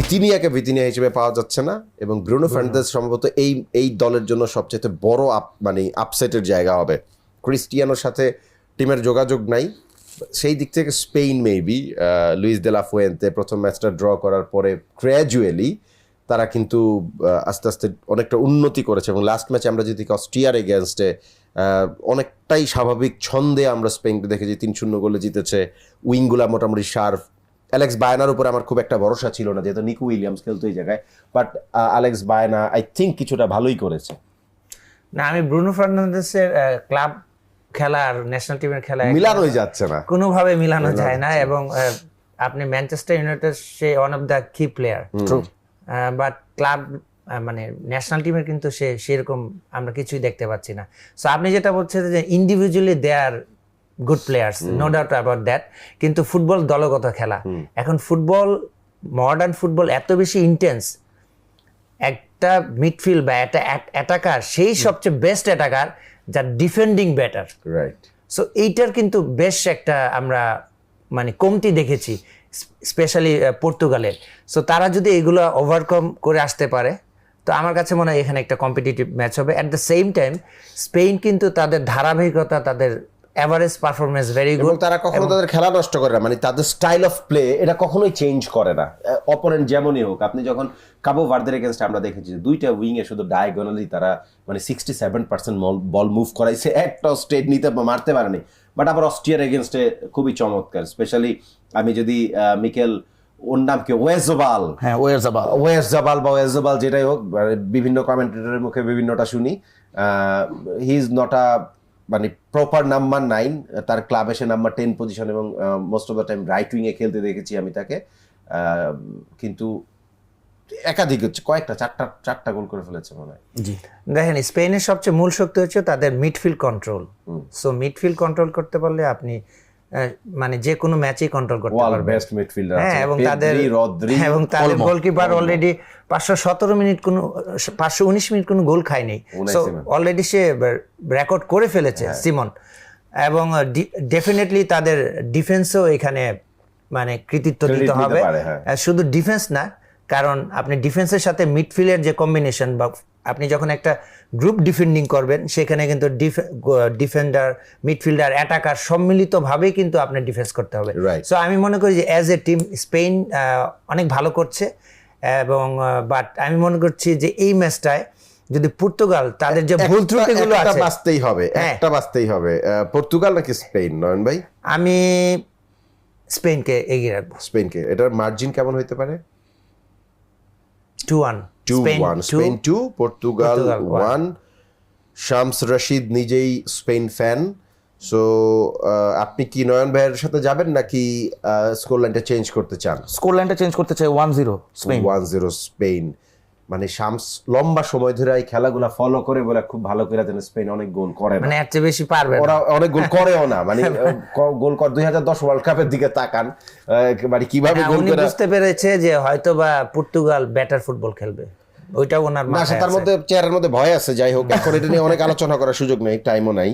Vitinha হিসেবে পাওয়া যাচ্ছে না, এবং ব্রুনো ফার্নান্দেজ সম্ভবত এই দলের জন্য সবচেয়ে বড় আপসেটের জায়গা হবে। ক্রিস্টিয়ানোর সাথে টিমের যোগাযোগ নাই, সেই দিক থেকে Spain maybe Luis de la Fuente প্রথম ম্যাচটা ড্র করার পরে গ্র্যাজুয়ালি তারা কিন্তু আস্তে আস্তে অনেকটা উন্নতি করেছে, এবং লাস্ট ম্যাচে আমরা যদি অস্ট্রিয়ার এগেনস্টে অনেকটাই স্বাভাবিক ছন্দে আমরা স্পেনকে দেখেছি, 3-0 গোলে জিতেছে। উইংগুলা মোটামুটি শার্প। অ্যালেক্স বায়নার উপরে আমার খুব একটা ভরসা ছিল না, যেহেতু নিকো উইলিয়ামস খেলতো এই জায়গায়, বাট অ্যালেক্স বায়না আই থিঙ্ক কিছুটা ভালোই করেছে। না, আমি ব্রুনো ফার্নান্দেজের ক্লাব খেলা আর ন্যাশনাল টিমের খেলা মিলানোই যাচ্ছে না, কোনোভাবে মিলানো যায় না। এবং আপনি Manchester United say one of the কি প্লেয়ার, বাট ক্লাব মানে ন্যাশনাল টিমের কিন্তু সেরকম আমরা কিছুই দেখতে পাচ্ছি না। সো আপনি যেটা বলছেন যে individually they are good players, no doubt about that, কিন্তু ফুটবল দলগত খেলা। এখন ফুটবল, মডার্ন ফুটবল এত বেশি ইন্টেন্স, একটা মিডফিল্ড বা একটা অ্যাটাকার, সেই সবচেয়ে বেস্ট অ্যাটাকার যার ডিফেন্ডিং বেটার, রাইট। সো এইটার কিন্তু বেশ একটা আমরা মানে কমতি দেখেছি, স্পেশালি পর্তুগালের। সো তারা যদি এগুলো ওভারকাম করে আসতে পারে, তো আমার কাছে মনে হয় এখানে একটা কম্পিটিটিভ ম্যাচ হবে। At the same time spend কিন্তু তাদের ধারাবাহিকতা, তাদের এভারেজ পারফরমেন্স ভেরি গুড, এবং তারা কখনো তাদের খেলা নষ্ট করে না, মানে তাদের স্টাইল অফ প্লে এটা কখনোই চেঞ্জ করে না, অপোনেন্ট যেমনই হোক। আপনি যখন কাবো ভার্দের এগেনস্ট আমরা দেখেছি দুইটা উইংয়ে শুধু ডায়াগোনালি তারা মানে 67% বল মুভ করাইছে, একটা স্টেট নিতে মারতে পারেনি। বাট আবার অস্ট্রিয়ার এগেনস্টে খুবই চমৎকার, স্পেশালি আমি যদি মিকেল ওর নাম কি ওয়েজবাল, হ্যাঁ ওয়েজবাল যেটাই হোক, বিভিন্ন কমেন্টেটরের মুখে বিভিন্নটা শুনি, হি ইজ নট আ মানে প্রপার নাম্বার 9, তার ক্লাব এসে নাম্বার 10 পজিশন, এবং most of the time right উইংয়ে খেলতে দেখেছি আমি তাকে, কিন্তু একাধিক হচ্ছে কয়েকটা চারটা গোল করে ফেলেছে মনে হয়। দেখেন, স্পেনের সবচেয়ে মূল শক্তি হচ্ছে তাদের midfield control. So midfield control করতে পারলে আপনি মানে যে কোনো ম্যাচেই কন্ট্রোল করতে পারবেন। বেস্ট মিডফিল্ডার আছে, এবং তাদের গোলকিপার অলরেডি 519 মিনিট কোনো গোল খায়নি, সো অলরেডি সে রেকর্ড করে ফেলেছে সিমন। এবং ডেফিনেটলি তাদের ডিফেন্সও এখানে মানে কৃতিত্ব দিতে হবে, শুধু ডিফেন্স না, কারণ আপনি ডিফেন্সের সাথে মিডফিল্ডের যে কম্বিনেশন, বা আপনি যখন একটা গ্রুপ ডিফেন্ডিং করবেন সেখানে কিন্তু ডিফেন্ডার, মিডফিল্ডার, অ্যাটাকার সম্মিলিতভাবেই কিন্তু আপনার ডিফেন্স করতে হবে। সো আমি মনে করি যে অ্যাজ এ টিম স্পেন অনেক ভালো করছে, এবং বাট আমি মনে করছি যে এই ম্যাচটায় যদি পর্তুগাল তাদের যে ভুল ত্রুটিগুলো আছে, বাঁচতেই হবে পর্তুগাল নাকি স্পেন, নয়ন ভাই? আমি স্পেনকে এগিয়ে রাখবো। স্পেনকে। এটার মার্জিন কেমন হইতে পারে? 2-1 স্পেন 2 পর্তুগাল 1। শামস রশিদ নিজেই স্পেন ফ্যান, সো আপনি কি নয়ন ভাইয়ের সাথে যাবেন নাকি স্কোর লাইনটা চেঞ্জ করতে চান? স্কোর লাইনটা চেঞ্জ করতে চাই, 1-0 স্পেন। 1-0 স্পেন। মানে শামস লম্বা সময় ধরে এই খেলাগুলা ফলো করে বলে খুব ভালো করে জানে স্পেন অনেক গোল করে না, মানে এর চেয়ে বেশি পারবে ওরা, অনেক গোল করেও না, মানে গোল কর 2010 ওয়ার্ল্ড কাপের দিকে তাকান, মানে কিভাবে গোল করে বুঝতে পেরেছে যে হয়তো বা পর্তুগাল বেটার ফুটবল খেলবে, ওইটাও ওনার মাথায় আছে। তার মধ্যে চেয়ারের মধ্যে ভয় আছে। যাই হোক, এখন এটা নিয়ে অনেক আলোচনা করার সুযোগ নেই, টাইমও নাই।